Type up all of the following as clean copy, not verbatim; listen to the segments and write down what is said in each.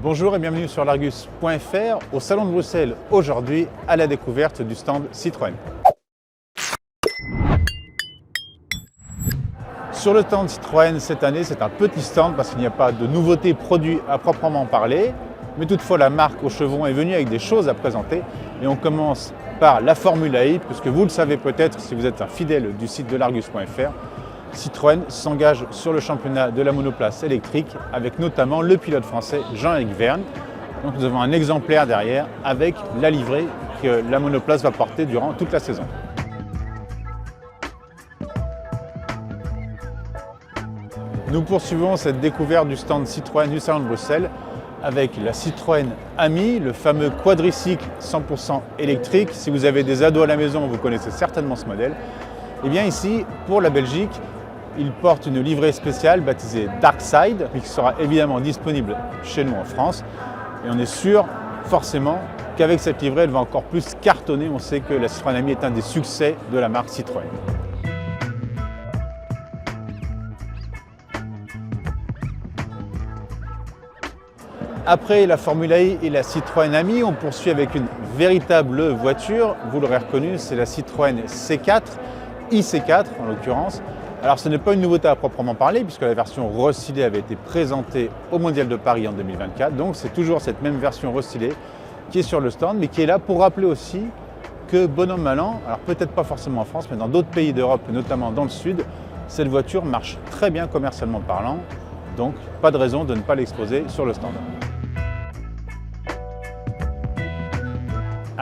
Bonjour et bienvenue sur l'Argus.fr au Salon de Bruxelles, aujourd'hui à la découverte du stand Citroën. Sur le stand Citroën cette année, c'est un petit stand parce qu'il n'y a pas de nouveautés produits à proprement parler, mais toutefois la marque Auchevron est venue avec des choses à présenter et on commence par la Formule I, puisque vous le savez peut-être si vous êtes un fidèle du site de l'Argus.fr. Citroën s'engage sur le championnat de la monoplace électrique avec notamment le pilote français Jean-Éric Vergne. Donc nous avons un exemplaire derrière avec la livrée que la monoplace va porter durant toute la saison. Nous poursuivons cette découverte du stand Citroën du Salon de Bruxelles avec la Citroën Ami, le fameux quadricycle 100% électrique. Si vous avez des ados à la maison, vous connaissez certainement ce modèle. Et bien ici, pour la Belgique, il porte une livrée spéciale baptisée Darkside, qui sera évidemment disponible chez nous en France. Et on est sûr, forcément, qu'avec cette livrée, elle va encore plus cartonner. On sait que la Citroën Ami est un des succès de la marque Citroën. Après la Formule I et la Citroën Ami, on poursuit avec une véritable voiture. Vous l'aurez reconnu, c'est la Citroën C4, IC4 en l'occurrence. Alors ce n'est pas une nouveauté à proprement parler puisque la version restylée avait été présentée au Mondial de Paris en 2024. Donc c'est toujours cette même version restylée qui est sur le stand, mais qui est là pour rappeler aussi que bon an mal an, alors peut-être pas forcément en France, mais dans d'autres pays d'Europe, notamment dans le sud, cette voiture marche très bien commercialement parlant. Donc pas de raison de ne pas l'exposer sur le stand.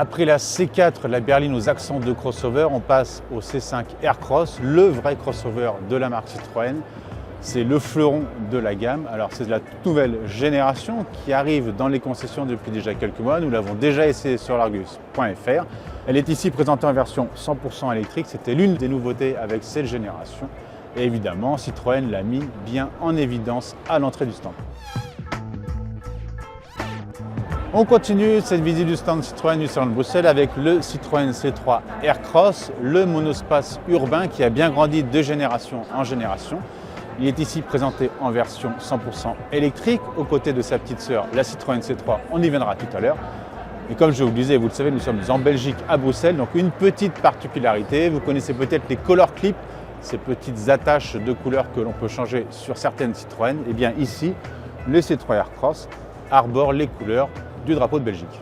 Après la C4, la berline aux accents de crossover, on passe au C5 Aircross, le vrai crossover de la marque Citroën. C'est le fleuron de la gamme. Alors c'est la toute nouvelle génération qui arrive dans les concessions depuis déjà quelques mois. Nous l'avons déjà essayé sur l'Argus.fr. Elle est ici présentée en version 100% électrique. C'était l'une des nouveautés avec cette génération. Et évidemment, Citroën l'a mis bien en évidence à l'entrée du stand. On continue cette visite du stand Citroën du Salon de Bruxelles avec le Citroën C3 Aircross, le monospace urbain qui a bien grandi de génération en génération. Il est ici présenté en version 100% électrique, aux côtés de sa petite sœur, la Citroën C3, on y viendra tout à l'heure. Et comme je vous le disais, vous le savez, nous sommes en Belgique, à Bruxelles, donc une petite particularité, vous connaissez peut-être les color clips, ces petites attaches de couleurs que l'on peut changer sur certaines Citroën. Et bien ici, le C3 Aircross arbore les couleurs du drapeau de Belgique.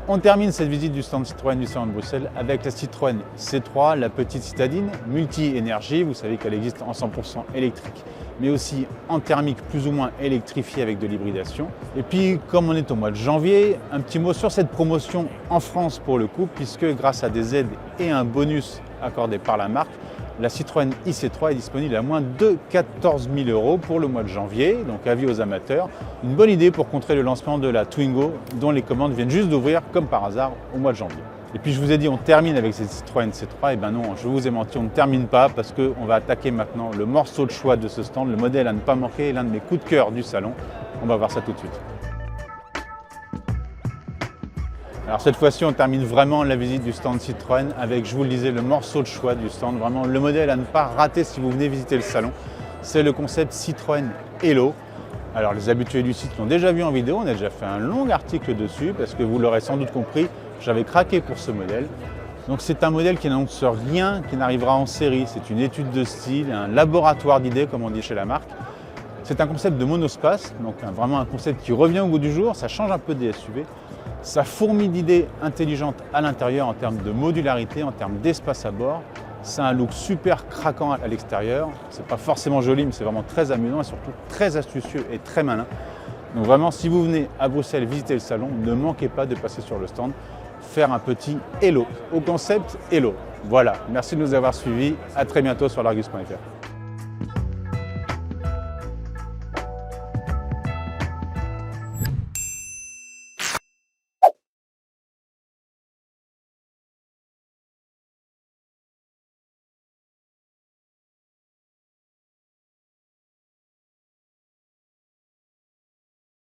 On termine cette visite du stand Citroën du Salon de Bruxelles avec la Citroën C3, la petite citadine multi-énergie. Vous savez qu'elle existe en 100% électrique, mais aussi en thermique plus ou moins électrifiée avec de l'hybridation. Et puis, comme on est au mois de janvier, un petit mot sur cette promotion en France pour le coup, puisque grâce à des aides et un bonus accordé par la marque, la Citroën IC3 est disponible à moins de 14 000 € pour le mois de janvier, donc avis aux amateurs. Une bonne idée pour contrer le lancement de la Twingo, dont les commandes viennent juste d'ouvrir, comme par hasard, au mois de janvier. Et puis je vous ai dit, on termine avec cette Citroën C3, et ben non, je vous ai menti, on ne termine pas, parce qu'on va attaquer maintenant le morceau de choix de ce stand, le modèle à ne pas manquer, l'un de mes coups de cœur du salon. On va voir ça tout de suite. Alors cette fois-ci, on termine vraiment la visite du stand Citroën avec, je vous le disais, le morceau de choix du stand. Vraiment le modèle à ne pas rater si vous venez visiter le salon. C'est le concept Citroën Hello. Alors les habitués du site l'ont déjà vu en vidéo, on a déjà fait un long article dessus parce que vous l'aurez sans doute compris, j'avais craqué pour ce modèle. Donc c'est un modèle qui n'annonce rien, qui n'arrivera en série. C'est une étude de style, un laboratoire d'idées comme on dit chez la marque. C'est un concept de monospace, donc vraiment un concept qui revient au goût du jour, ça change un peu des SUV. Ça fourmille d'idées intelligentes à l'intérieur en termes de modularité, en termes d'espace à bord. C'est un look super craquant à l'extérieur. C'est pas forcément joli, mais c'est vraiment très amusant et surtout très astucieux et très malin. Donc vraiment, si vous venez à Bruxelles visiter le salon, ne manquez pas de passer sur le stand, faire un petit hello au concept Hello. Voilà, merci de nous avoir suivis. À très bientôt sur l'Argus.fr.